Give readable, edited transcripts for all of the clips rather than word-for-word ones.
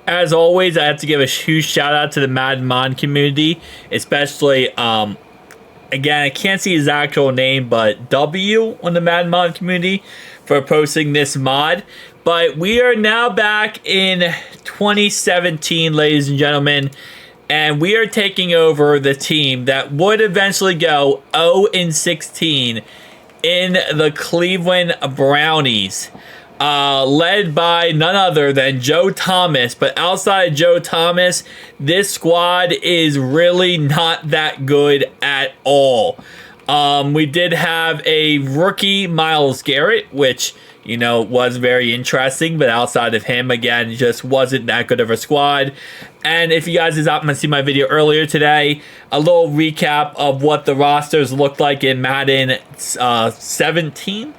As always, I have to give a huge shout out to the Madden mod community, especially, again, I can't see his actual name, but W on the Madden mod community for posting this mod. But we are now back in 2017, ladies and gentlemen, and we are taking over the team that would eventually go 0-16 in the Cleveland Brownies, led by none other than Joe Thomas. But outside of Joe Thomas, this squad is really not that good at all. We did have a rookie, Myles Garrett, which, you know, was very interesting, but outside of him, again, just wasn't that good of a squad. And if you guys did not see my video earlier today, a little recap of what the rosters looked like in Madden 17.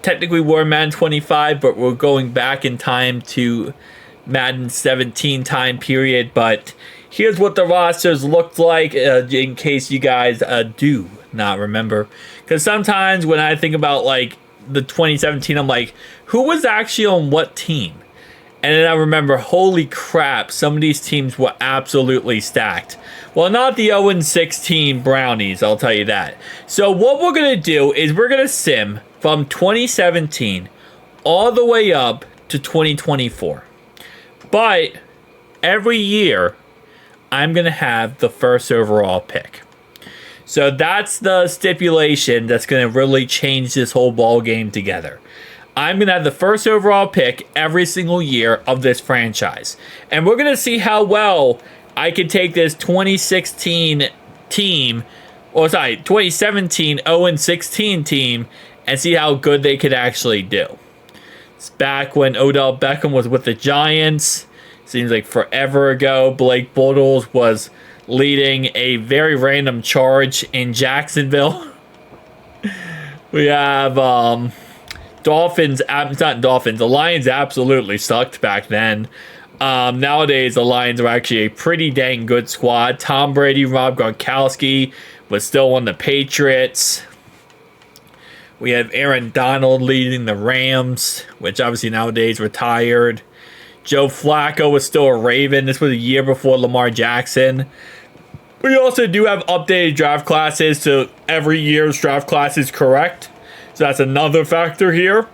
Technically, we're Madden 25, but we're going back in time to Madden 17 time period. But here's what the rosters looked like, in case you guys do not remember. Because sometimes when I think about, like, the 2017, I'm like, who was actually on what team? And then I remember, holy crap, some of these teams were absolutely stacked. Well, not the 0-16 Brownies, I'll tell you that. So what we're going to do is we're going to sim from 2017 all the way up to 2024. But every year, I'm going to have the first overall pick. So that's the stipulation that's going to really change this whole ball game together. I'm going to have the first overall pick every single year of this franchise. And we're going to see how well I can take this 2016 team, or sorry, 2017 0-16 team, and see how good they could actually do. It's back when Odell Beckham was with the Giants. Seems like forever ago. Blake Bortles was leading a very random charge in Jacksonville. We have Dolphins, not Dolphins, the Lions absolutely sucked back then. Nowadays, the Lions are actually a pretty dang good squad. Tom Brady, Rob Gronkowski was still on the Patriots. We have Aaron Donald leading the Rams, which obviously nowadays retired. Joe Flacco was still a Raven. This was a year before Lamar Jackson. We also do have updated draft classes, so every year's draft class is correct. So that's another factor here.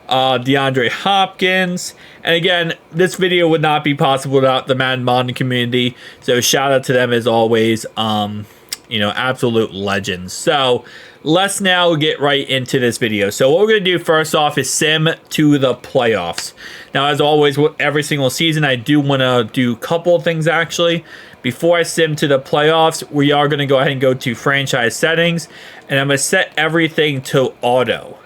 DeAndre Hopkins. And again, this video would not be possible without the Madden modding community. So shout out to them as always. You know, absolute legends. So let's now get right into this video. So what we're going to do first off is sim to the playoffs. Now, as always, with every single season, I do want to do a couple of things actually. Before I sim to the playoffs, we are going to go ahead and go to franchise settings. And I'm going to set everything to auto.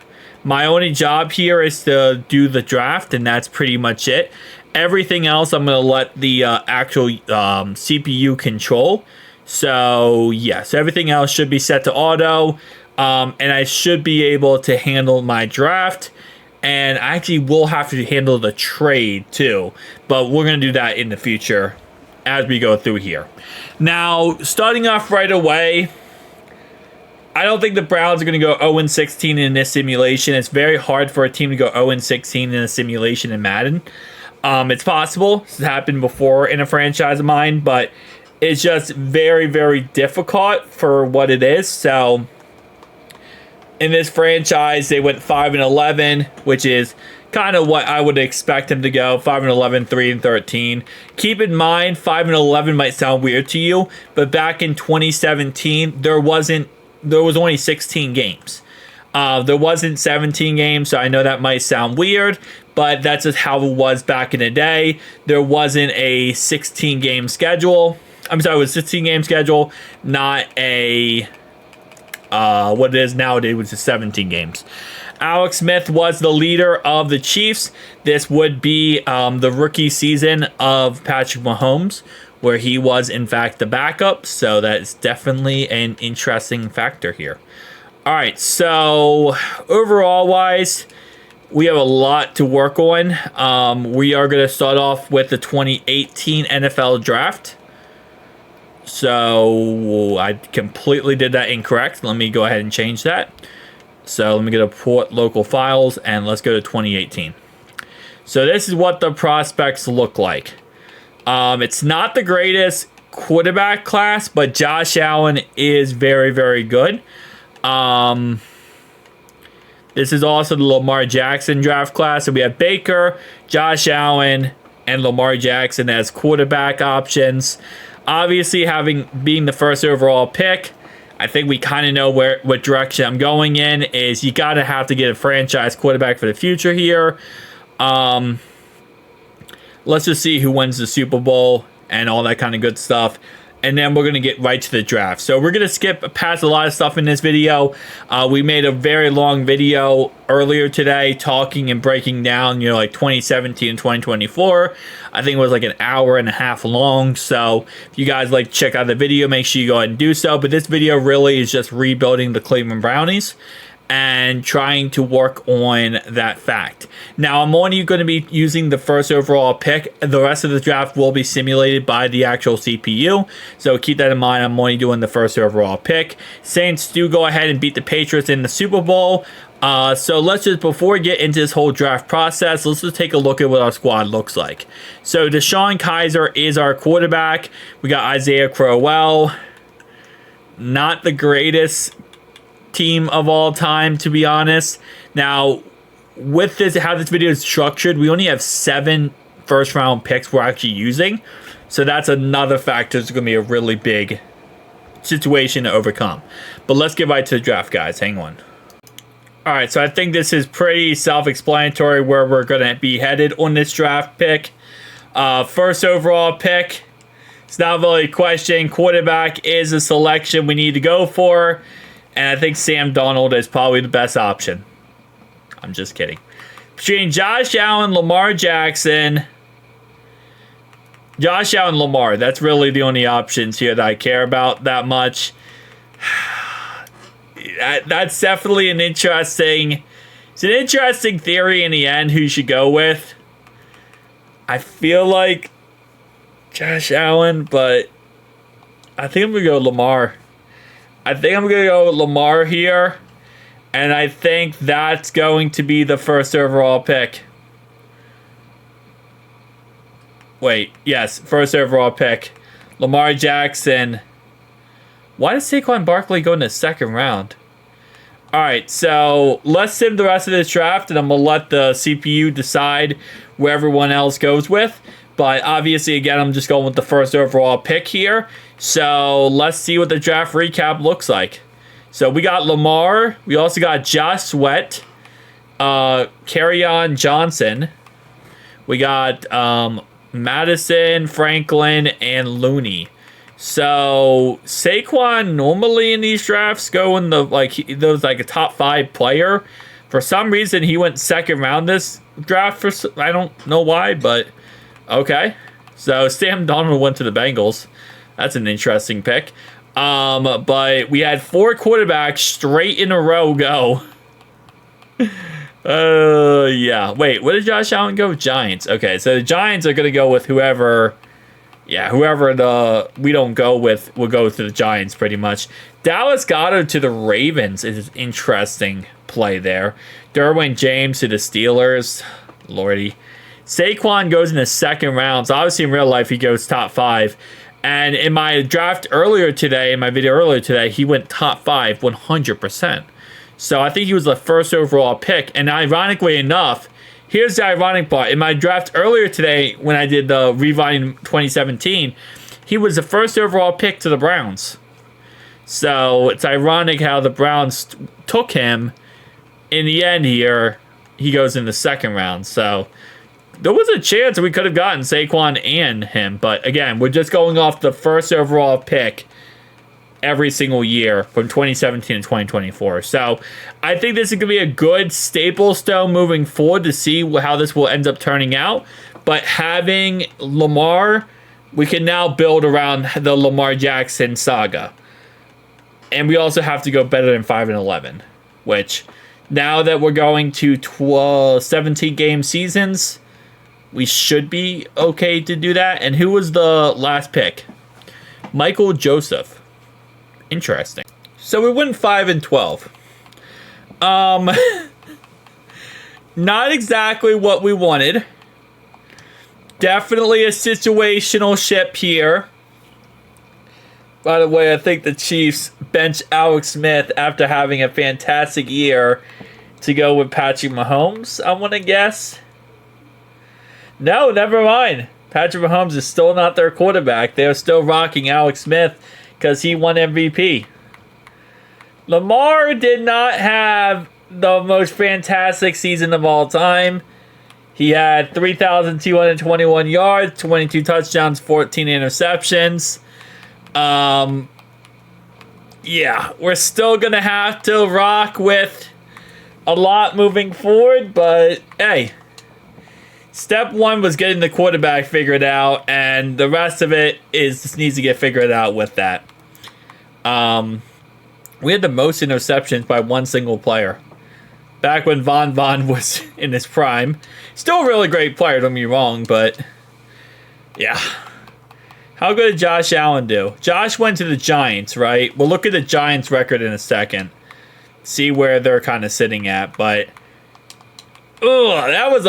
My only job here is to do the draft, and that's pretty much it. Everything else, I'm going to let the actual CPU control. So, yes, everything else should be set to auto. And I should be able to handle my draft. And I actually will have to handle the trade, too. But we're going to do that in the future as we go through here. Now, starting off right away, I don't think the Browns are going to go 0-16 in this simulation. It's very hard for a team to go 0-16 in a simulation in Madden. It's possible. It's happened before in a franchise of mine, but it's just very, very difficult for what it is. So, in this franchise, they went 5-11, which is kind of what I would expect them to go. 5-11, 3-13. Keep in mind, 5-11 might sound weird to you, but back in 2017, there was only 16 games. There wasn't 17 games, so I know that might sound weird, but that's just how it was back in the day. There wasn't a 16-game schedule. I'm sorry, it was a 16-game schedule, not a what it is nowadays, which is 17 games. Alex Smith was the leader of the Chiefs. This would be the rookie season of Patrick Mahomes, where he was, in fact, the backup. So that is definitely an interesting factor here. All right, so overall-wise, we have a lot to work on. We are going to start off with the 2018 NFL Draft. So I completely did that incorrect. Let me go ahead and change that. So let me get a port local files, and let's go to 2018. So this is what the prospects look like. It's not the greatest quarterback class, but Josh Allen is very, very good. This is also the Lamar Jackson draft class. So we have Baker, Josh Allen, and Lamar Jackson as quarterback options. Obviously, being the first overall pick, I think we kind of know what direction I'm going in. Is you gotta have to get a franchise quarterback for the future here. Let's just see who wins the Super Bowl and all that kind of good stuff. And then we're going to get right to the draft. So we're going to skip past a lot of stuff in this video. We made a very long video earlier today talking and breaking down, like 2017 and 2024. I think it was like an hour and a half long. So if you guys like to check out the video, make sure you go ahead and do so. But this video really is just rebuilding the Cleveland Brownies and trying to work on that fact. Now, I'm only going to be using the first overall pick. The rest of the draft will be simulated by the actual CPU. So keep that in mind. I'm only doing the first overall pick. Saints do go ahead and beat the Patriots in the Super Bowl. So let's just, before we get into this whole draft process, let's just take a look at what our squad looks like. So DeShone Kizer is our quarterback. We got Isaiah Crowell. Not the greatest team of all time, to be honest. Now, with this, how this video is structured, we only have 7 first round picks we're actually using. So that's another factor. It's going to be a really big situation to overcome. But let's get right to the draft, guys. Hang on. All right, so I think this is pretty self-explanatory where we're going to be headed on this draft pick. First overall pick. It's not really a question. Quarterback is a selection we need to go for. And I think Sam Darnold is probably the best option. I'm just kidding. Between Josh Allen, Lamar Jackson, Josh Allen, Lamar. That's really the only options here that I care about that much. That's definitely an interesting theory in the end who you should go with. I feel like Josh Allen, but I think I'm going to go Lamar. I think I'm going to go with Lamar here. And I think that's going to be the first overall pick. Wait, yes, first overall pick. Lamar Jackson. Why does Saquon Barkley go in the second round? Alright, so let's sim the rest of this draft, and I'm going to let the CPU decide where everyone else goes with. But obviously, again, I'm just going with the first overall pick here. So let's see what the draft recap looks like. So we got Lamar. We also got Josh Sweat. Kerryon Johnson. We got Madison, Franklin, and Looney. So Saquon normally in these drafts go in the those a top 5 player. For some reason, he went second round this draft. I don't know why, but okay. So Sam Darnold went to the Bengals. That's an interesting pick. But we had 4 quarterbacks straight in a row go. Yeah. Wait, where did Josh Allen go? Giants. Okay, so the Giants are going to go with whoever. Yeah, whoever we don't go with will go to the Giants pretty much. Dallas Goedert to the Ravens is an interesting play there. Derwin James to the Steelers. Lordy. Saquon goes in the second round. So obviously in real life he goes top 5. And in my draft earlier today, in my video earlier today, he went top 5 100%. So I think he was the first overall pick. And ironically enough, here's the ironic part. In my draft earlier today, when I did the Rewind 2017, he was the first overall pick to the Browns. So it's ironic how the Browns took him. In the end here, he goes in the second round. So there was a chance we could have gotten Saquon and him. But again, we're just going off the first overall pick every single year from 2017 to 2024. So I think this is going to be a good staple stone moving forward to see how this will end up turning out. But having Lamar, we can now build around the Lamar Jackson saga. And we also have to go better than 5-11, which now that we're going to 17-game seasons, we should be okay to do that. And who was the last pick? Michael Joseph. Interesting. So we went 5-12. Not exactly what we wanted. Definitely a situational ship here. By the way, I think the Chiefs bench Alex Smith after having a fantastic year to go with Patrick Mahomes, I want to guess. No, never mind. Patrick Mahomes is still not their quarterback. They're still rocking Alex Smith because he won MVP. Lamar did not have the most fantastic season of all time. He had 3,221 yards, 22 touchdowns, 14 interceptions. Yeah, we're still going to have to rock with a lot moving forward, but hey, step one was getting the quarterback figured out, and the rest of it just needs to get figured out with that. We had the most interceptions by one single player. Back when Von was in his prime. Still a really great player, don't get me wrong, but yeah. How good did Josh Allen do? Josh went to the Giants, right? We'll look at the Giants' record in a second. See where they're kind of sitting at, but that was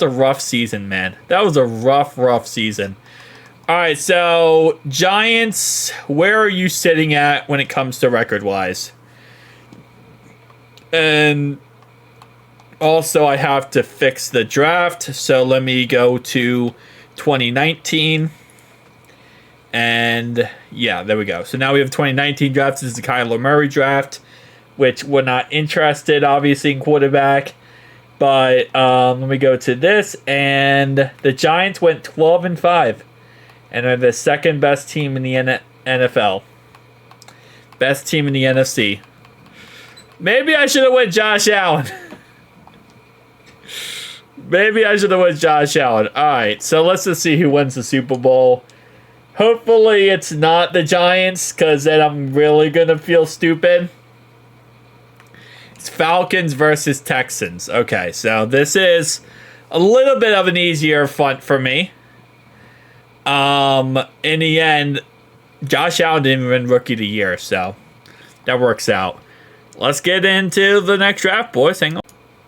a rough season, man. That was a rough season. All right, so Giants, where are you sitting at when it comes to record-wise? And also, I have to fix the draft, so let me go to 2019. And yeah, there we go. So now we have 2019 draft. This is the Kyler Murray draft, which we're not interested, obviously, in quarterback. But let me go to this. And the Giants went 12-5. And are the second best team in the NFL. Best team in the NFC. Maybe I should have went Josh Allen. Maybe I should have went Josh Allen. All right, so let's just see who wins the Super Bowl. Hopefully it's not the Giants, because then I'm really going to feel stupid. It's Falcons versus Texans. Okay, so this is a little bit of an easier front for me. In the end, Josh Allen didn't win Rookie of the Year, so that works out. Let's get into the next draft, boys. Hang on.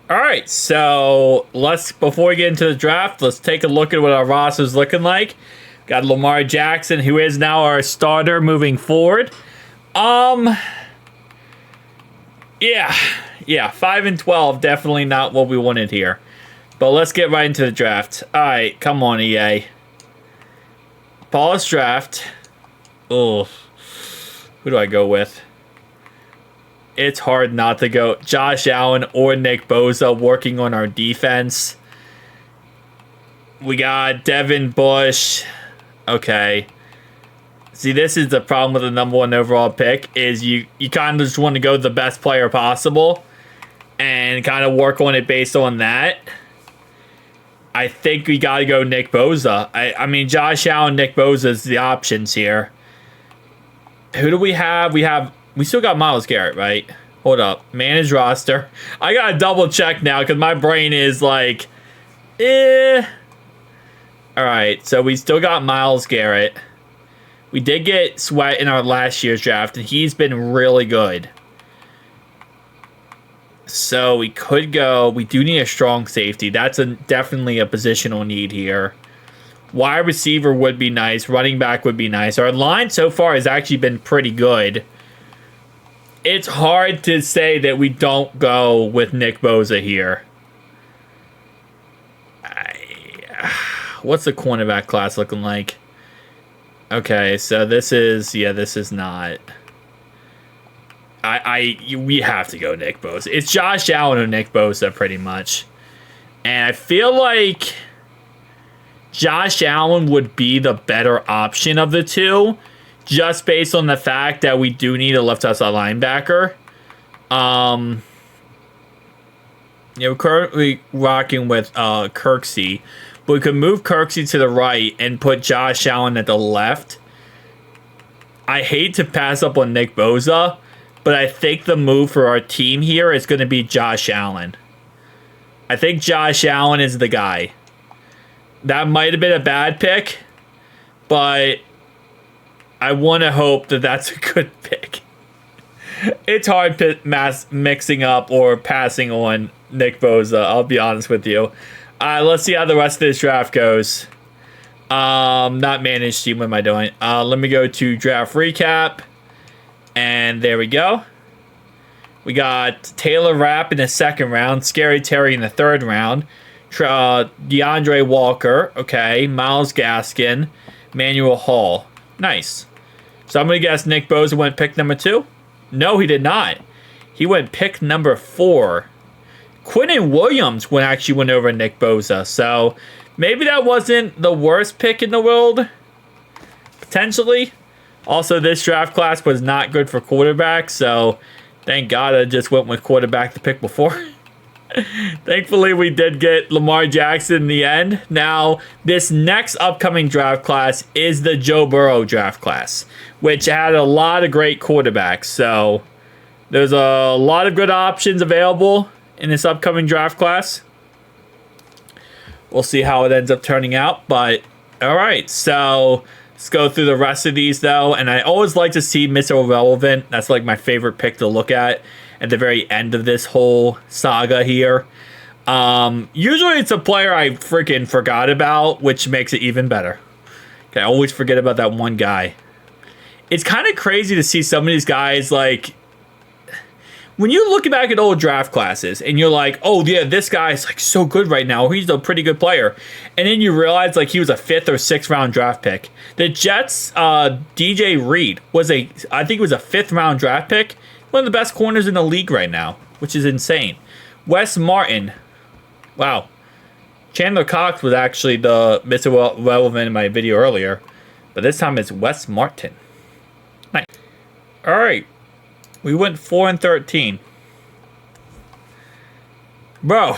All right, so before we get into the draft, let's take a look at what our roster's looking like. Got Lamar Jackson, who is now our starter moving forward. Yeah, 5-12, definitely not what we wanted here. But let's get right into the draft. All right, come on, EA. Pause draft. Oh, who do I go with? It's hard not to go Josh Allen or Nick Bosa working on our defense. We got Devin Bush. Okay. See, this is the problem with the number one overall pick, is you kind of just want to go the best player possible and kind of work on it based on that. I think we got to go Nick Bosa. I mean, Josh Allen, Nick Bosa is the options here. Who do we have? We still got Myles Garrett, right? Hold up. Manage roster. I got to double check now because my brain is like, All right, so we still got Myles Garrett. We did get Sweat in our last year's draft, and he's been really good. So we could go. We do need a strong safety. That's definitely a positional need here. Wide receiver would be nice. Running back would be nice. Our line so far has actually been pretty good. It's hard to say that we don't go with Nick Bosa here. What's the cornerback class looking like? Okay, so this is not. We have to go Nick Bosa. It's Josh Allen or Nick Bosa, pretty much. And I feel like Josh Allen would be the better option of the two, just based on the fact that we do need a left outside linebacker. We're currently rocking with Kirksey, but we could move Kirksey to the right and put Josh Allen at the left. I hate to pass up on Nick Bosa, but I think the move for our team here is going to be Josh Allen. I think Josh Allen is the guy. That might have been a bad pick, but I want to hope that that's a good pick. It's hard mixing up or passing on Nick Bosa, I'll be honest with you. Let's see how the rest of this draft goes. Not managed team. What am I doing? Let me go to draft recap. And there we go. We got Taylor Rapp in the second round. Scary Terry in the third round. DeAndre Walker. Okay. Miles Gaskin. Manuel Hall. Nice. So I'm going to guess Nick Bosa went pick number 2. No, he did not. He went pick number 4. Quinnen Williams actually went over Nick Bosa. So maybe that wasn't the worst pick in the world. Potentially. Also, this draft class was not good for quarterbacks. So thank God I just went with quarterback the pick before. Thankfully, we did get Lamar Jackson in the end. Now, this next upcoming draft class is the Joe Burrow draft class, which had a lot of great quarterbacks. So there's a lot of good options available in this upcoming draft class. We'll see how it ends up turning out. But, all right. So let's go through the rest of these, though. And I always like to see Mr. Irrelevant. That's like my favorite pick to look at the very end of this whole saga here. Usually it's a player I freaking forgot about, which makes it even better. Okay, I always forget about that one guy. It's kind of crazy to see some of these guys, like, when you look back at old draft classes and you're like, oh yeah, this guy's like so good right now. He's a pretty good player. And then you realize like he was a 5th or 6th round draft pick. The Jets, DJ Reed I think it was a 5th round draft pick. One of the best corners in the league right now, which is insane. Wes Martin. Wow. Chandler Cox was actually the Mr. Relevant in my video earlier. But this time it's Wes Martin. Nice. Alright. We went 4 and 13. Bro.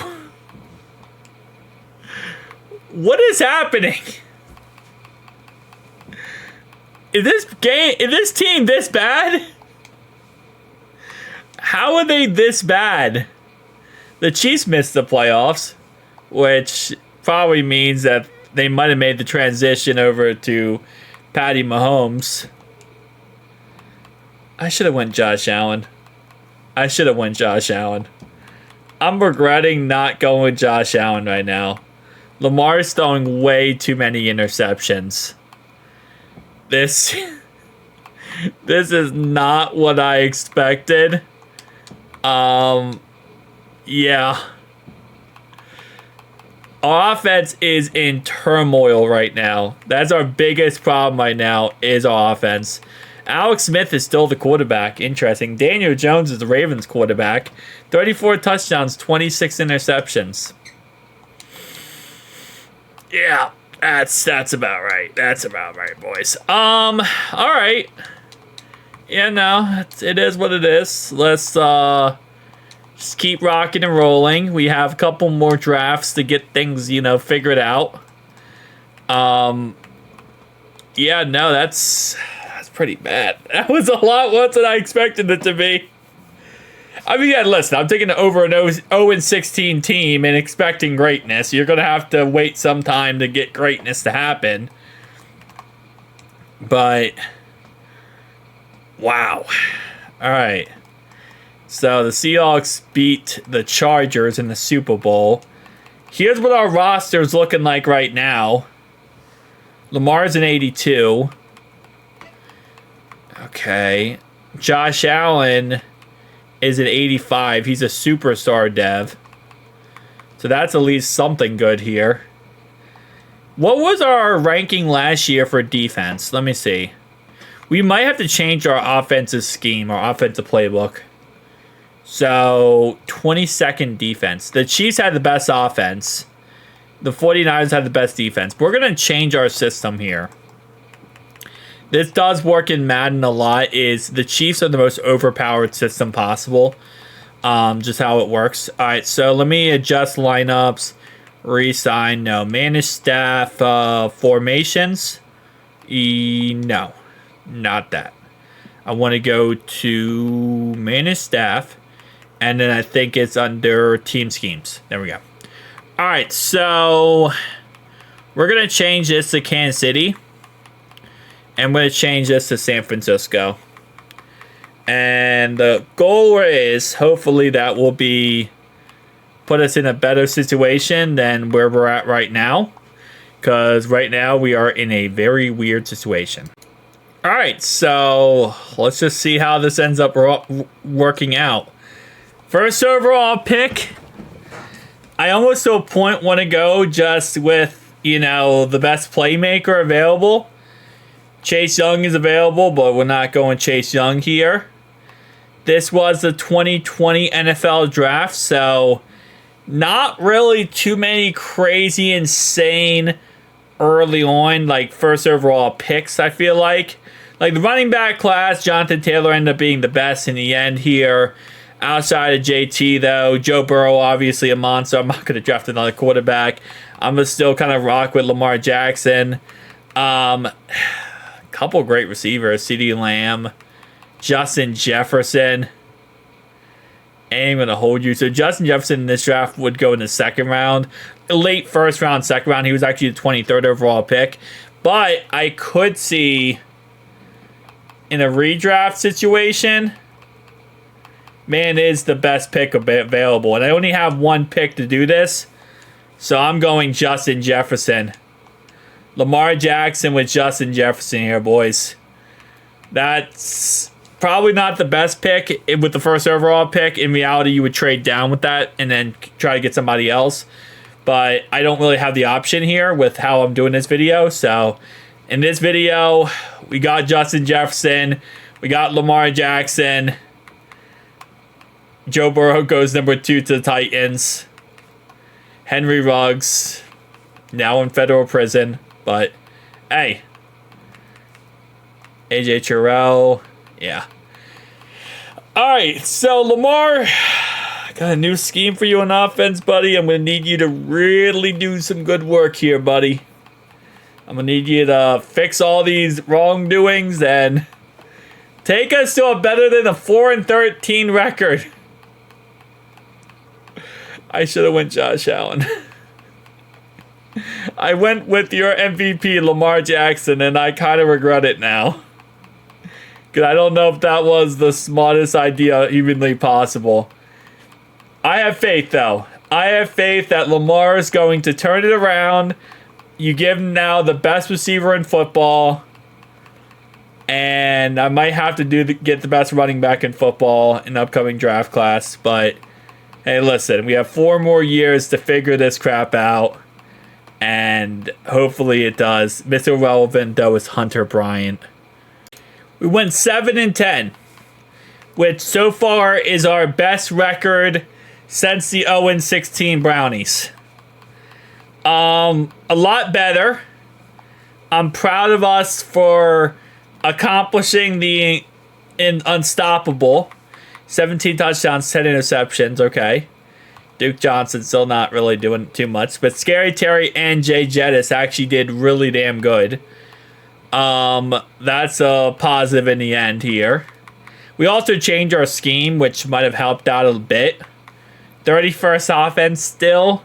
What is happening? Is this team this bad? How are they this bad? The Chiefs missed the playoffs, which probably means that they might have made the transition over to Patty Mahomes. I should have went Josh Allen. I'm regretting not going with Josh Allen right now. Lamar's throwing way too many interceptions. This is not what I expected. Yeah. Our offense is in turmoil right now. That's our biggest problem right now, is our offense. Alex Smith is still the quarterback. Interesting. Daniel Jones is the Ravens quarterback. 34 touchdowns, 26 interceptions. Yeah, that's about right. That's about right, boys. All right. Yeah, no, it is what it is. Let's just keep rocking and rolling. We have a couple more drafts to get things, figured out. Yeah, no, that's pretty bad. That was a lot worse than I expected it to be. I mean, yeah, listen, I'm taking over an 0-16 team and expecting greatness. You're going to have to wait some time to get greatness to happen. But, wow. All right. So the Seahawks beat the Chargers in the Super Bowl. Here's what our roster is looking like right now. Lamar's an 82. Okay. Josh Allen is an 85. He's a superstar dev. So that's at least something good here. What was our ranking last year for defense? Let me see. We might have to change our offensive scheme, our offensive playbook. So, 22nd defense. The Chiefs had the best offense. The 49ers had the best defense. We're going to change our system here. This does work in Madden a lot. Is the Chiefs are the most overpowered system possible. Just how it works. All right, so let me adjust lineups. Resign, no. Manage staff, formations. No, not that. I want to go to manage staff. And then I think it's under team schemes. There we go. All right, so we're going to change this to Kansas City. And I'm going to change this to San Francisco. And the goal is, hopefully, that will be put us in a better situation than where we're at right now. because right now we are in a very weird situation. All right, so let's just see how this ends up working out. First overall pick, I almost to a point want to go just with, you know, the best playmaker available. Chase Young is available, but we're not going Chase Young here. This was the 2020 NFL draft, so not really too many crazy, insane early on, like first overall picks, I feel like. Like the running back class, Jonathan Taylor ended up being the best in the end here. Outside of JT, though, Joe Burrow, obviously a monster. I'm not going to draft another quarterback. I'm going to still kind of rock with Lamar Jackson. Couple great receivers, CeeDee Lamb, Justin Jefferson. Ain't going to hold you. So Justin Jefferson in this draft would go in the second round. Late first round, second round. He was actually the 23rd overall pick. But I could see in a redraft situation, man is the best pick available. And I only have one pick to do this. So I'm going Justin Jefferson. Lamar Jackson with Justin Jefferson here, boys. That's probably not the best pick with the first overall pick. In reality, you would trade down with that and then try to get somebody else. But I don't really have the option here with how I'm doing this video. So in this video, we got Justin Jefferson. We got Lamar Jackson. Joe Burrow goes number 2 to the Titans. Henry Ruggs, now in federal prison. But, hey. AJ Terrell. Yeah. Alright, so Lamar, got a new scheme for you on offense, buddy. I'm going to need you to really do some good work here, buddy. I'm going to need you to fix all these wrongdoings and take us to a better than a 4-13 record. I should have went Josh Allen. I went with your MVP, Lamar Jackson, and I kind of regret it now. Because I don't know if that was the smartest idea humanly possible. I have faith, though. I have faith that Lamar is going to turn it around. You give him now the best receiver in football. And I might have to get the best running back in football in the upcoming draft class. But, hey, listen, we have 4 more years to figure this crap out. And hopefully it does. Mr. Relevant, though, is Hunter Bryant. We went 7-10, which so far is our best record since the 0-16 Brownies. A lot better. I'm proud of us for accomplishing the unstoppable. 17 touchdowns, 10 interceptions. Okay. Duke Johnson still not really doing too much. But Scary Terry and Jay Jettis actually did really damn good. That's a positive in the end here. We also changed our scheme, which might have helped out a bit. 31st offense still.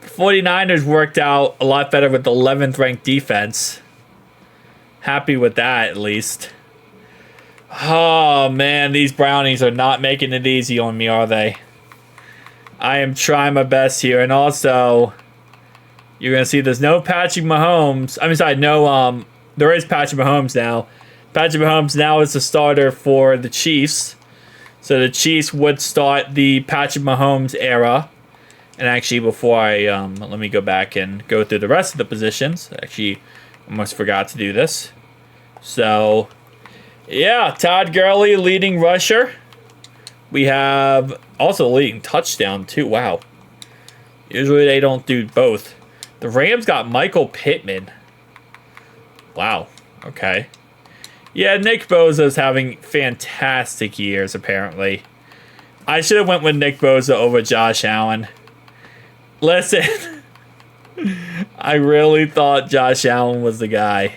49ers worked out a lot better with the 11th ranked defense. Happy with that, at least. Oh, man, these Brownies are not making it easy on me, are they? I am trying my best here. And also, you're going to see there's no Patrick Mahomes. I'm sorry, no, there is Patrick Mahomes now. Patrick Mahomes now is the starter for the Chiefs. So the Chiefs would start the Patrick Mahomes era. And actually, before I, let me go back and go through the rest of the positions. Actually, almost forgot to do this. So, yeah, Todd Gurley, leading rusher. We have also leading touchdown, too. Wow. Usually they don't do both. The Rams got Michael Pittman. Wow. Okay. Yeah, Nick Bosa's having fantastic years, apparently. I should have went with Nick Bosa over Josh Allen. Listen. I really thought Josh Allen was the guy.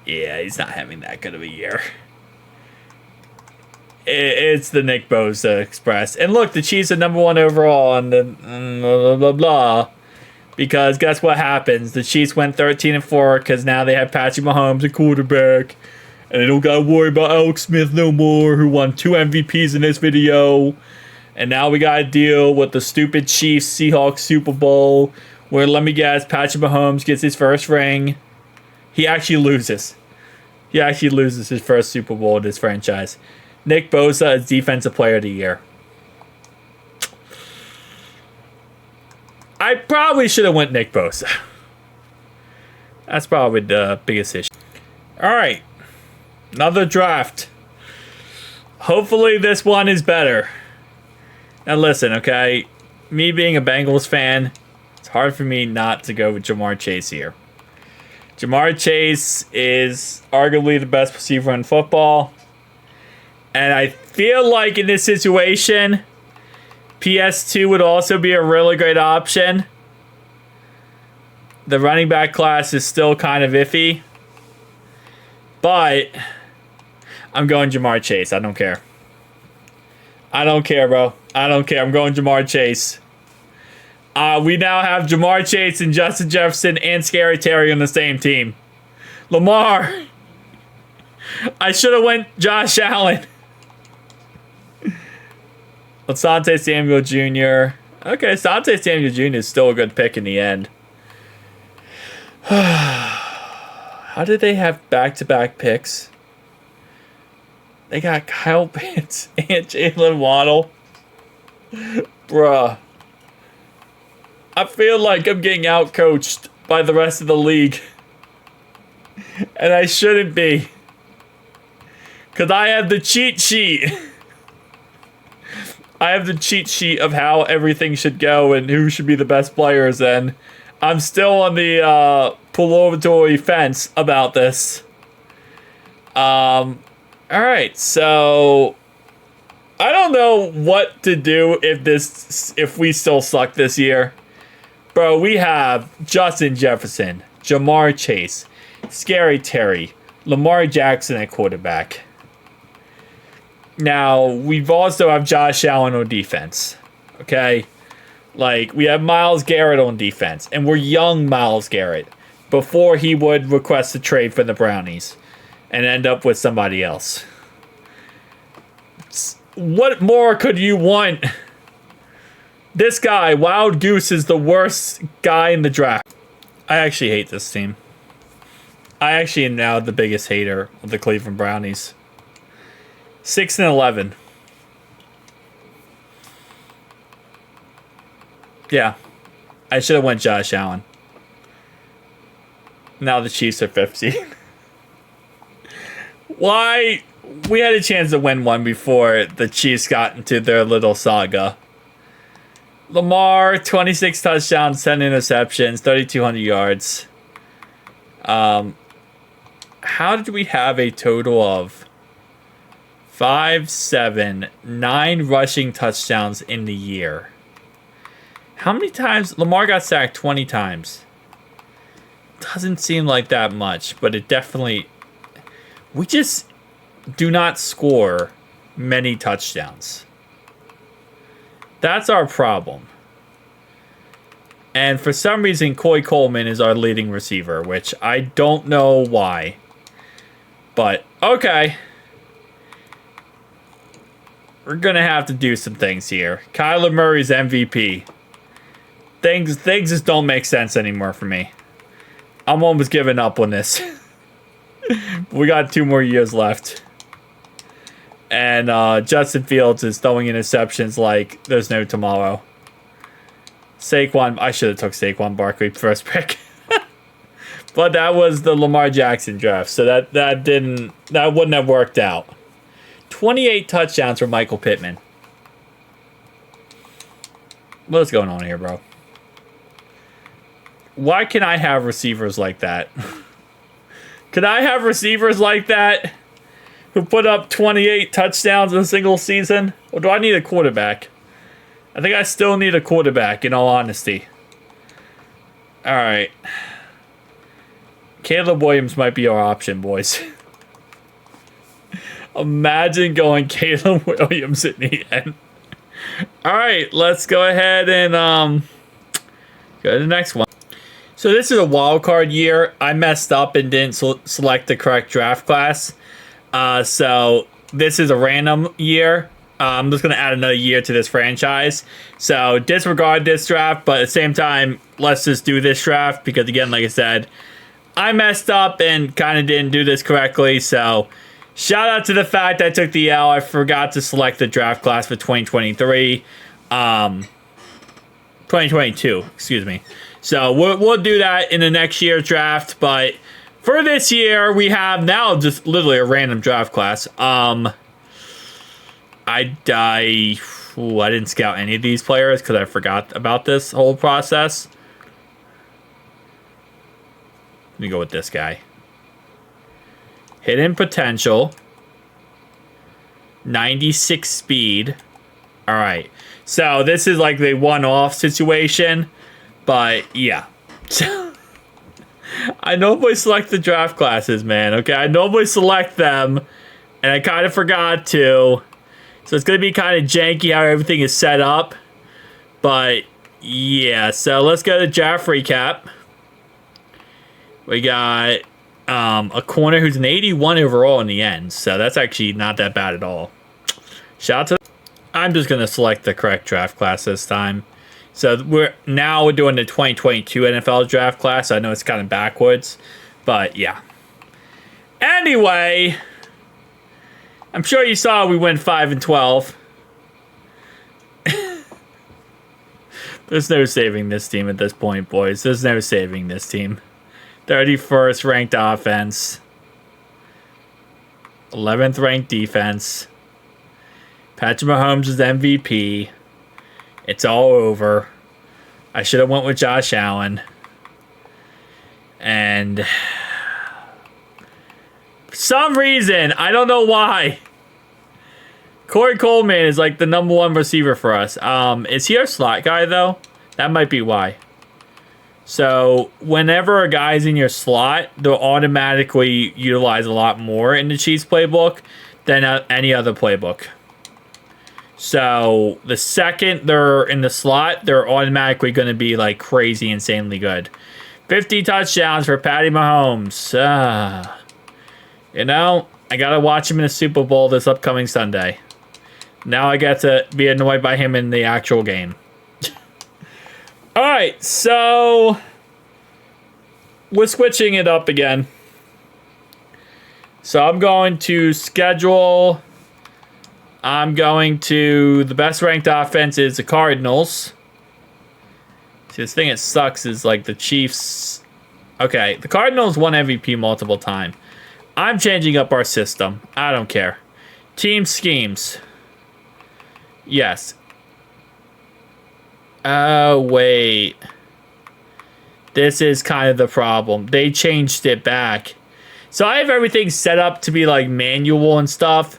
Yeah, he's not having that good of a year. It's the Nick Bosa Express. And look, the Chiefs are number 1 overall and the blah, blah, blah. Because guess what happens? The Chiefs went 13-4 because now they have Patrick Mahomes, a quarterback. And they don't got to worry about Alex Smith no more, who won 2 MVPs in this video. And now we got to deal with the stupid Chiefs Seahawks Super Bowl where, let me guess, Patrick Mahomes gets his first ring. He actually loses. He actually loses his first Super Bowl in this franchise. Nick Bosa is Defensive Player of the Year. I probably should have went Nick Bosa. That's probably the biggest issue. Alright. Another draft. Hopefully this one is better. Now listen, okay? Me being a Bengals fan, it's hard for me not to go with Jamar Chase here. Jamar Chase is arguably the best receiver in football. And I feel like in this situation, PS2 would also be a really great option. The running back class is still kind of iffy. But I'm going Jamar Chase. I don't care. I don't care, bro. I don't care. I'm going Jamar Chase. We now have Jamar Chase and Justin Jefferson and Scary Terry on the same team. Lamar. I should have went Josh Allen. Asante Samuel Jr. Okay, Asante Samuel Jr. is still a good pick in the end. How did they have back-to-back picks? They got Kyle Pitts and Jalen Waddle. Bruh. I feel like I'm getting outcoached by the rest of the league. And I shouldn't be. Because I have the cheat sheet. I have the cheat sheet of how everything should go and who should be the best players. And I'm still on the pullovatory fence about this. Alright, so I don't know what to do if we still suck this year. Bro, we have Justin Jefferson, Jamar Chase, Scary Terry, Lamar Jackson at quarterback. Now, we've also have Josh Allen on defense. Okay? Like, we have Myles Garrett on defense. And we're young Myles Garrett. Before he would request a trade for the Brownies. And end up with somebody else. What more could you want? This guy, Wild Goose, is the worst guy in the draft. I actually hate this team. I actually am now the biggest hater of the Cleveland Brownies. 6-11. Yeah. I should have went Josh Allen. Now the Chiefs are 15. Why? We had a chance to win one before the Chiefs got into their little saga. Lamar, 26 touchdowns, 10 interceptions, 3,200 yards. How did we have a total of 5, 7, 9 rushing touchdowns in the year? How many times? Lamar got sacked 20 times. Doesn't seem like that much, but it definitely... We just do not score many touchdowns. That's our problem. And for some reason, Corey Coleman is our leading receiver, which I don't know why. But, okay. We're going to have to do some things here. Kyler Murray's MVP. Things just don't make sense anymore for me. I'm almost giving up on this. We got 2 more years left. And Justin Fields is throwing interceptions like there's no tomorrow. Saquon, I should have took Saquon Barkley first pick. But that was the Lamar Jackson draft, so that wouldn't have worked out. 28 touchdowns for Michael Pittman. What's going on here, bro? Why can I have receivers like that? Can I have receivers like that who put up 28 touchdowns in a single season? Or do I need a quarterback? I think I still need a quarterback, in all honesty. Alright. Caleb Williams might be our option, boys. Imagine going Caleb Williams in the end. Alright, let's go ahead and go to the next one. So this is a wild card year. I messed up and didn't select the correct draft class. So this is a random year. I'm just going to add another year to this franchise. So disregard this draft, but at the same time, let's just do this draft because, again, like I said, I messed up and kind of didn't do this correctly. So shout out to the fact I took the L. I forgot to select the draft class for 2023. 2022, excuse me. So we'll do that in the next year's draft, but for this year, we have now just literally a random draft class. I didn't scout any of these players because I forgot about this whole process. Let me go with this guy. Hidden potential. 96 speed. All right. So this is like the one-off situation, but yeah. I normally select the draft classes, man. Okay, I normally select them, and I kind of forgot to. So it's going to be kind of janky how everything is set up. But, yeah. So let's go to draft recap. We got a corner who's an 81 overall in the end. So that's actually not that bad at all. Shout out to... I'm just going to select the correct draft class this time. So we're doing the 2022 NFL draft class. I know it's kind of backwards. But, yeah. Anyway... I'm sure you saw we went 5-12. There's no saving this team at this point, boys. There's no saving this team. 31st ranked offense. 11th ranked defense. Patrick Mahomes is MVP. It's all over. I should have went with Josh Allen. And... for some reason, I don't know why, Corey Coleman is like the #1 receiver for us. Is he our slot guy, though? That might be why. So, whenever a guy's in your slot, they'll automatically utilize a lot more in the Chiefs playbook than any other playbook. So, the second they're in the slot, they're automatically going to be like crazy, insanely good. 50 touchdowns for Patty Mahomes. You know, I got to watch him in the Super Bowl this upcoming Sunday. Now I get to be annoyed by him in the actual game. All right, so we're switching it up again. So I'm going to schedule. I'm going to the best ranked offense is the Cardinals. See, this thing that sucks is like the Chiefs. Okay, the Cardinals won MVP multiple times. I'm changing up our system. I don't care. Team schemes. Yes. Oh, wait. This is kind of the problem. They changed it back. So I have everything set up to be like manual and stuff.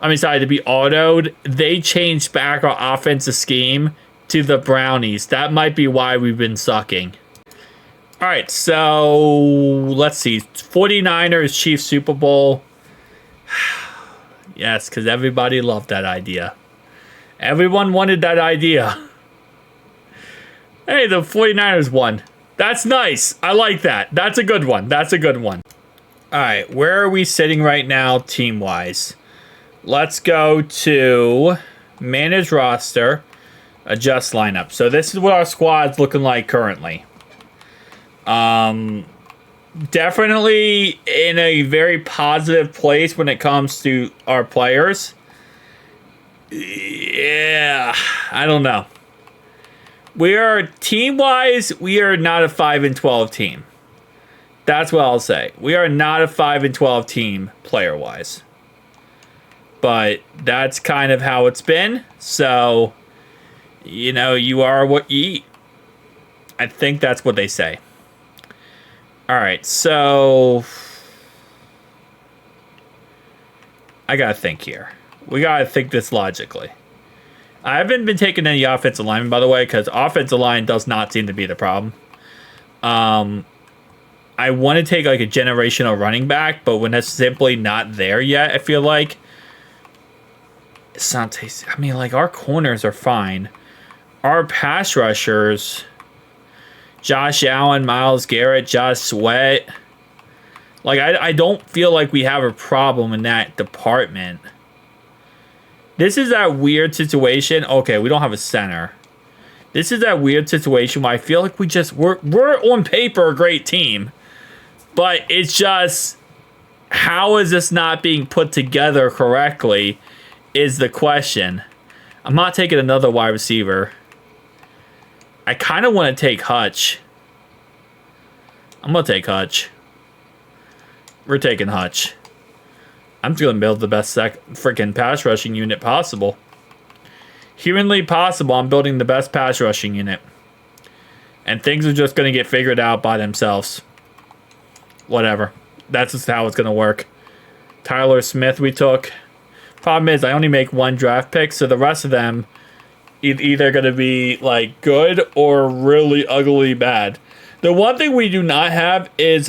I mean, sorry, to be autoed. They changed back our offensive scheme to the Brownies. That might be why we've been sucking. All right, so let's see. 49ers Chiefs Super Bowl. Yes, because everybody loved that idea. Everyone wanted that idea. Hey, the 49ers won. That's nice. I like that. That's a good one. That's a good one. All right, where are we sitting right now team-wise? Let's go to manage roster, adjust lineup. So this is what our squad's looking like currently. Definitely in a very positive place when it comes to our players. Yeah, I don't know. We are team-wise, we are not a 5-12 team. That's what I'll say. We are not a 5-12 team player-wise. But that's kind of how it's been. So, you know, you are what you eat. I think that's what they say. All right, so I got to think here. We got to think this logically. I haven't been taking any offensive linemen, by the way, because offensive line does not seem to be the problem. I want to take like a generational running back, but when that's simply not there yet, I feel like it's not tasty. I mean, like our corners are fine. Our pass rushers, Josh Allen, Myles Garrett, Josh Sweat. Like I don't feel like we have a problem in that department. This is that weird situation. Okay, we don't have a center. This is that weird situation where I feel like we're on paper a great team. But it's just, how is this not being put together correctly is the question. I'm not taking another wide receiver. I kind of want to take Hutch. I'm going to take Hutch. We're taking Hutch. I'm just going to build the best freaking pass rushing unit possible. Humanly possible, I'm building the best pass rushing unit. And things are just going to get figured out by themselves. Whatever. That's just how it's going to work. Tyler Smith we took. Problem is, I only make one draft pick, so the rest of them either going to be like good or really ugly bad. The one thing we do not have is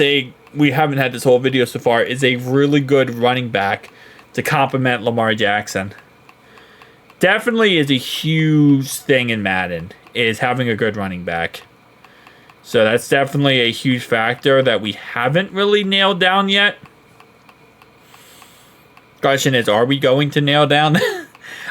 we haven't had this whole video so far, is a really good running back to complement Lamar Jackson. Definitely is a huge thing in Madden, is having a good running back. So that's definitely a huge factor that we haven't really nailed down yet. Question is, are we going to nail down?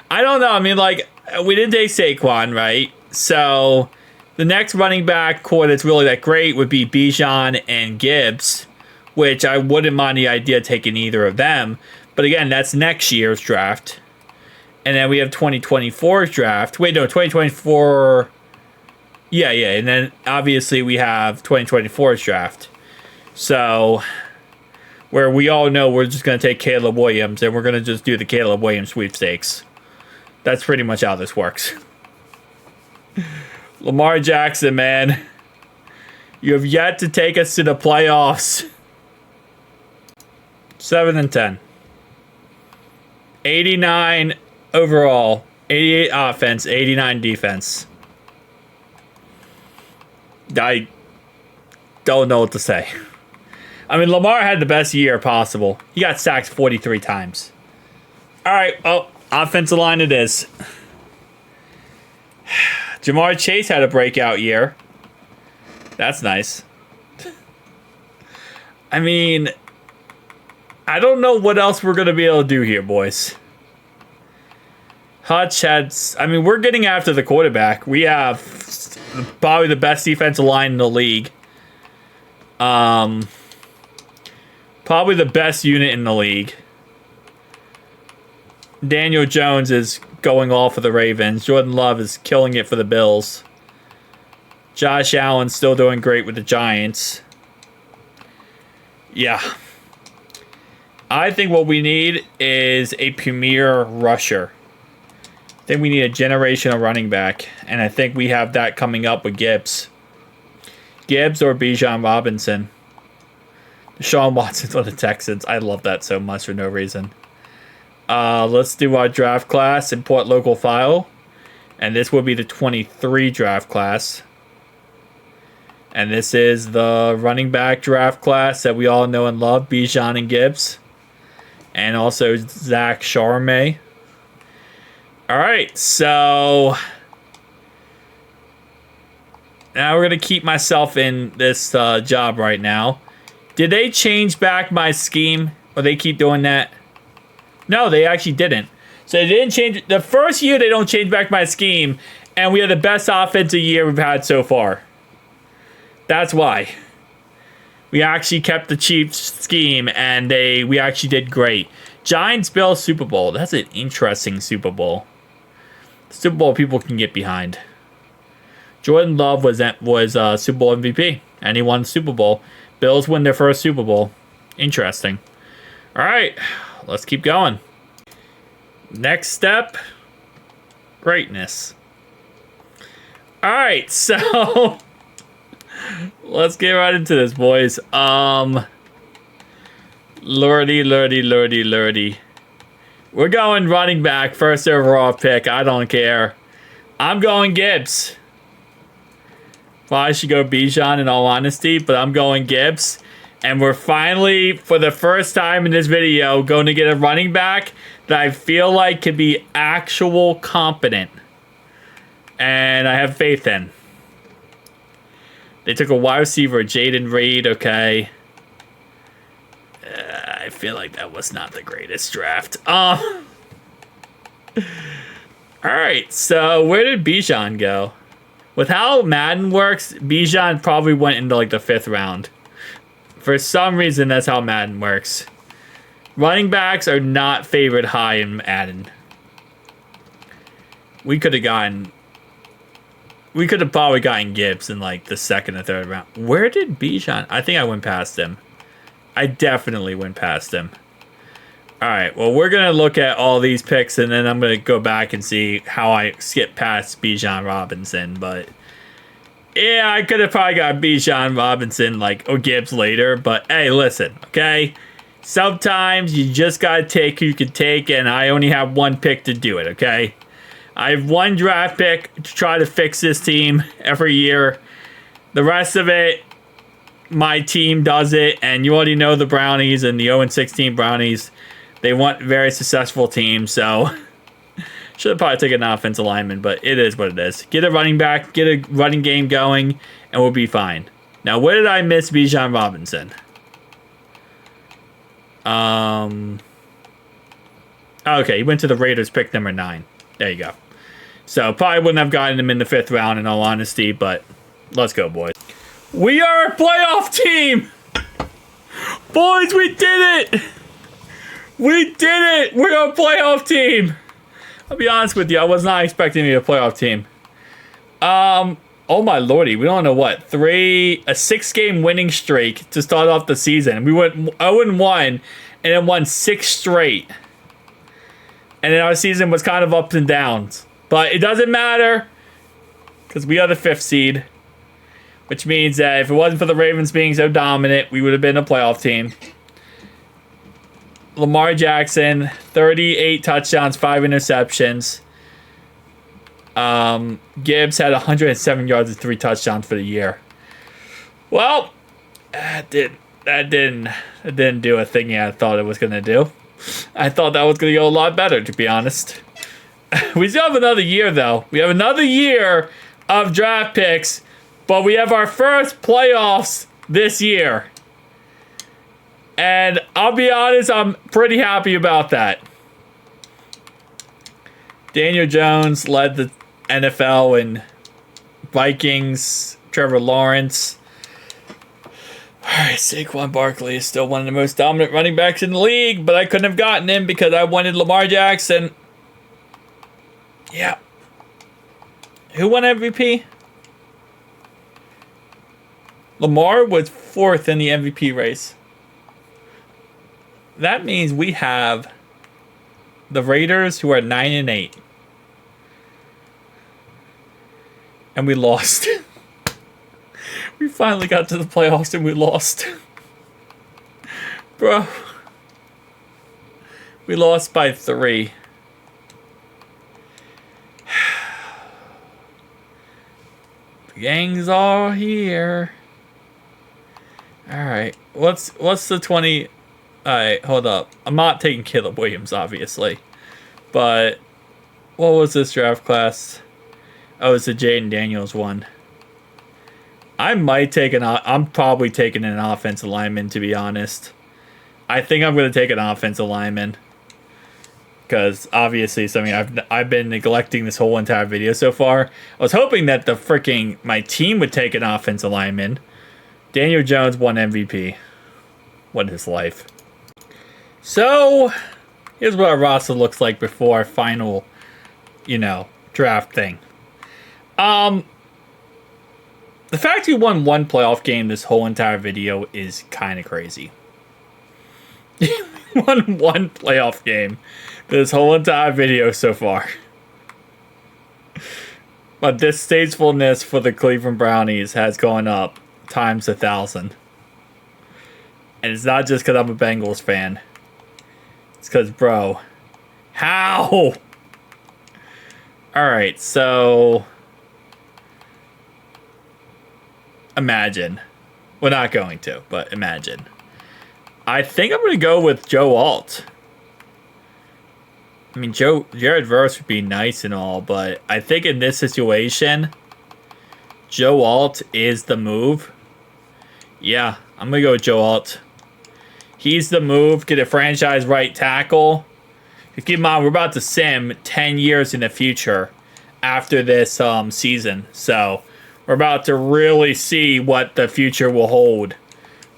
I don't know. I mean, like, we didn't take Saquon, right? So the next running back core that's really that great would be Bijan and Gibbs, which I wouldn't mind the idea of taking either of them. But again, that's next year's draft. And then we have 2024's draft. Wait, no, 2024. Yeah. And then obviously we have 2024's draft. So where we all know we're just going to take Caleb Williams and we're going to just do the Caleb Williams sweepstakes. That's pretty much how this works. Lamar Jackson, man. You have yet to take us to the playoffs. 7-10. 89 overall. 88 offense, 89 defense. I don't know what to say. I mean, Lamar had the best year possible. He got sacked 43 times. All right, well, offensive line it is. Jamar Chase had a breakout year. That's nice. I mean, I don't know what else we're going to be able to do here, boys. Hutch had... I mean, we're getting after the quarterback. We have probably the best defensive line in the league. Probably the best unit in the league. Daniel Jones is going off for the Ravens. Jordan Love is killing it for the Bills. Josh Allen's still doing great with the Giants. Yeah. I think what we need is a premier rusher. I think we need a generational running back. And I think we have that coming up with Gibbs. Gibbs or Bijan Robinson. Deshaun Watson's on the Texans. I love that so much for no reason. Let's do our draft class. Import local file. And this will be the 23 draft class. And this is the running back draft class that we all know and love. Bijan and Gibbs. And also Zach Charme. Alright, so now we're going to keep myself in this job right now. Did they change back my scheme? Or they keep doing that? No, they actually didn't. So they didn't change. The first year they don't change back my scheme. And we had the best offensive year we've had so far. That's why. We actually kept the Chiefs scheme. And we actually did great. Giants Bills Super Bowl. That's an interesting Super Bowl. Super Bowl people can get behind. Jordan Love was Super Bowl MVP. And he won the Super Bowl. Bills win their first Super Bowl. Interesting. Alright. Let's keep going. Next step. Greatness. Alright, so let's get right into this, boys. Lordy. We're going running back, first overall pick. I don't care. I'm going Gibbs. Well, I should go Bijan in all honesty, but I'm going Gibbs. And we're finally, for the first time in this video, going to get a running back that I feel like can be actual competent. And I have faith in. They took a wide receiver, Jaden Reed, okay. I feel like that was not the greatest draft. Alright, so where did Bijan go? With how Madden works, Bijan probably went into like the 5th round. For some reason, that's how Madden works. Running backs are not favored high in Madden. We could have probably gotten Gibbs in like the 2nd or 3rd round. Where did Bijan? I think I went past him. I definitely went past him. Alright, well, we're going to look at all these picks, and then I'm going to go back and see how I skipped past Bijan Robinson. But, yeah, I could have probably got Bijan Robinson, like, or Gibbs later. But, hey, listen, okay? Sometimes you just got to take who you can take, and I only have one pick to do it, okay? I have one draft pick to try to fix this team every year. The rest of it, my team does it, and you already know the Brownies and the 0-16 Brownies. They want very successful teams, so should have probably taken an offensive lineman, but it is what it is. Get a running back, get a running game going, and we'll be fine. Now, where did I miss Bijan Robinson? Okay, he went to the Raiders, pick number 9. There you go. So, probably wouldn't have gotten him in the 5th round, in all honesty, but let's go, boys. We are a playoff team! Boys, we did it! We did it! We're a playoff team! I'll be honest with you, I was not expecting to be a playoff team. Oh my lordy, we don't know what, a 6-game winning streak to start off the season. We went 0-1 and then won 6 straight. And then our season was kind of ups and downs. But it doesn't matter, because we are the 5th seed. Which means that if it wasn't for the Ravens being so dominant, we would have been a playoff team. Lamar Jackson, 38 touchdowns, 5 interceptions. Gibbs had 107 yards and 3 touchdowns for the year. Well, that didn't do a thing I thought it was going to do. I thought that was going to go a lot better, to be honest. We still have another year, though. We have another year of draft picks, but we have our first playoffs this year. And I'll be honest, I'm pretty happy about that. Daniel Jones led the NFL in Vikings. Trevor Lawrence. Alright, Saquon Barkley is still one of the most dominant running backs in the league, but I couldn't have gotten him because I wanted Lamar Jackson. Yeah. Who won MVP? Lamar was 4th in the MVP race. That means we have the Raiders, who are 9-8. And we lost. We finally got to the playoffs and we lost. Bro. We lost by 3. The gangs are here. Alright. What's the 20... Alright, hold up. I'm not taking Caleb Williams, obviously. But what was this draft class? Oh, it's the Jaden Daniels one. I'm probably taking an offensive lineman, to be honest. I think I'm going to take an offensive lineman. Because obviously something I've been neglecting this whole entire video so far. I was hoping that my team would take an offensive lineman. Daniel Jones won MVP. What is life? So, here's what our roster looks like before our final, draft thing. The fact we won one playoff game this whole entire video is kind of crazy. We won one playoff game this whole entire video so far. But distastefulness for the Cleveland Brownies has gone up times 1,000. And it's not just because I'm a Bengals fan. It's because, bro, how? Alright, so imagine. We're not going to, but imagine. I think I'm going to go with Joe Alt. I mean, Jared Verse would be nice and all, but I think in this situation, Joe Alt is the move. Yeah, I'm going to go with Joe Alt. He's the move. Get a franchise right tackle. Keep in mind, we're about to sim 10 years in the future after this season. So we're about to really see what the future will hold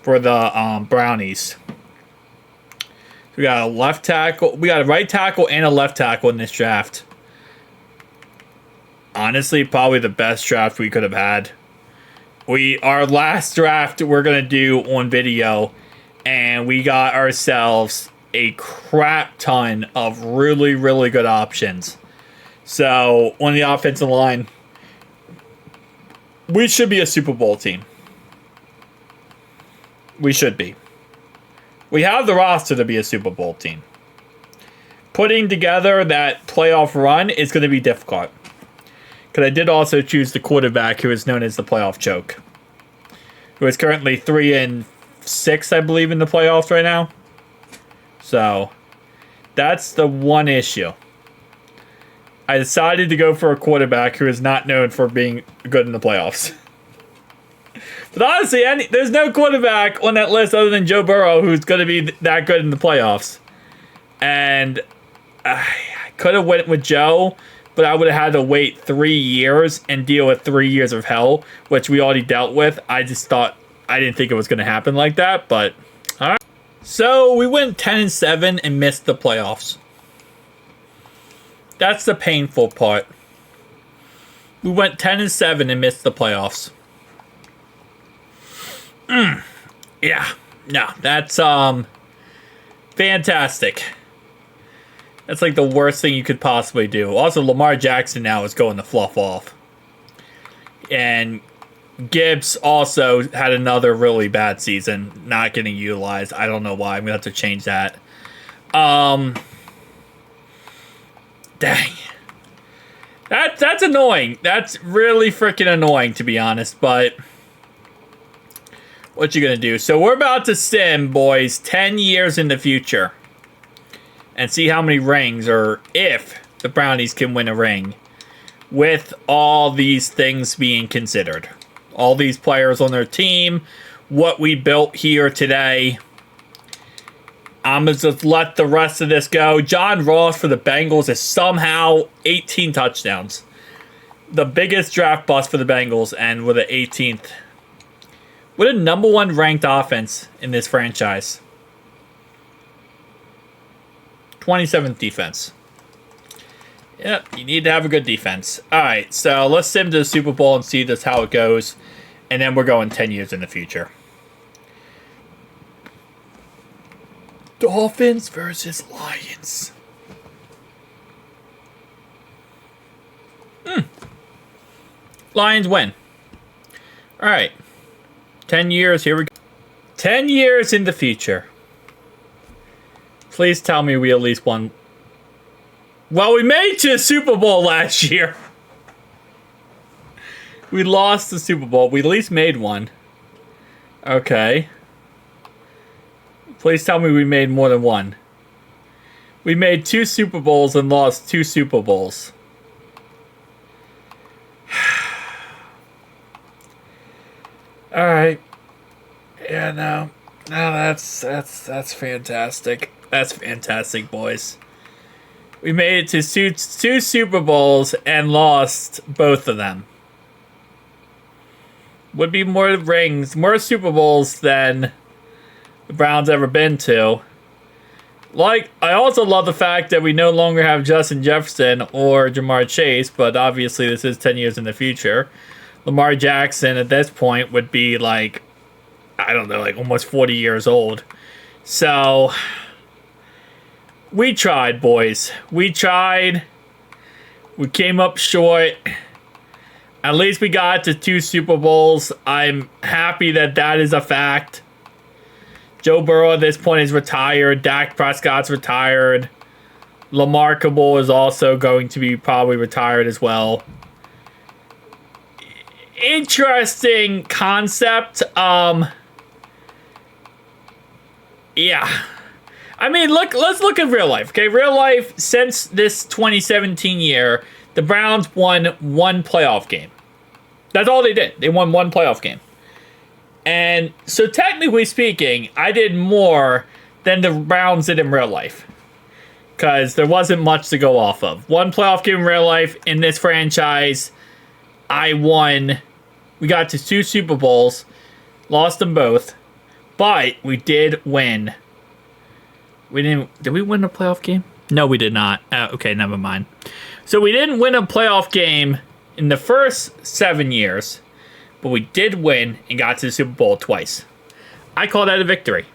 for the Brownies. We got a left tackle. We got a right tackle and a left tackle in this draft. Honestly, probably the best draft we could have had. Our last draft we're going to do on video, and we got ourselves a crap ton of really, really good options. So, on the offensive line, we should be a Super Bowl team. We should be. We have the roster to be a Super Bowl team. Putting together that playoff run is going to be difficult. Because I did also choose the quarterback who is known as the playoff choke. Who is currently 3-6, I believe, in the playoffs right now. So, that's the one issue. I decided to go for a quarterback who is not known for being good in the playoffs. But honestly, there's no quarterback on that list other than Joe Burrow who's going to be that good in the playoffs. And I could have went with Joe, but I would have had to wait 3 years and deal with 3 years of hell, which we already dealt with. I didn't think it was going to happen like that, but all right. So we went 10-7 and missed the playoffs. That's the painful part. We went 10-7 and missed the playoffs. Yeah. No, that's fantastic. That's like the worst thing you could possibly do. Also, Lamar Jackson now is going to fluff off. And Gibbs also had another really bad season, not getting utilized. I don't know why. I'm going to have to change that. Dang. That's annoying. That's really freaking annoying, to be honest. But what you going to do? So we're about to sim, boys, 10 years in the future. And see how many rings, or if the Brownies can win a ring, with all these things being considered. All these players on their team, what we built here today. I'm going to just let the rest of this go. John Ross for the Bengals is somehow 18 touchdowns. The biggest draft bust for the Bengals, and with an 18th. What a number 1 ranked offense in this franchise. 27th defense. Yep, you need to have a good defense. Alright, so let's sim to the Super Bowl and see this how it goes. And then we're going 10 years in the future. Dolphins versus Lions. Lions win. Alright. 10 years, here we go. 10 years in the future. Please tell me we at least won. Well, we made it to the Super Bowl last year. We lost the Super Bowl. We at least made one. Okay. Please tell me we made more than one. We made 2 Super Bowls and lost 2 Super Bowls. Alright. Yeah, no. No, that's fantastic. That's fantastic, boys. We made it to 2 Super Bowls and lost both of them. Would be more rings, more Super Bowls than the Browns ever been to. Like, I also love the fact that we no longer have Justin Jefferson or Jamar Chase, but obviously this is 10 years in the future. Lamar Jackson at this point would be like, I don't know, like almost 40 years old. So we tried, boys. We tried. We came up short. At least we got to 2 Super Bowls. I'm happy that that is a fact. Joe Burrow at this point is retired. Dak Prescott's retired. Lamarcable is also going to be probably retired as well. Interesting concept. Yeah. I mean, let's look at real life. Okay, real life, since this 2017 year, the Browns won 1 playoff game. That's all they did. They won 1 playoff game. And so technically speaking, I did more than the Browns did in real life. because there wasn't much to go off of. One playoff game in real life in this franchise, I won. We got to 2 Super Bowls, lost them both, but we did win. We didn't. Did we win a playoff game? No, we did not. Okay, never mind. So we didn't win a playoff game in the first 7 years, but we did win and got to the Super Bowl twice. I call that a victory.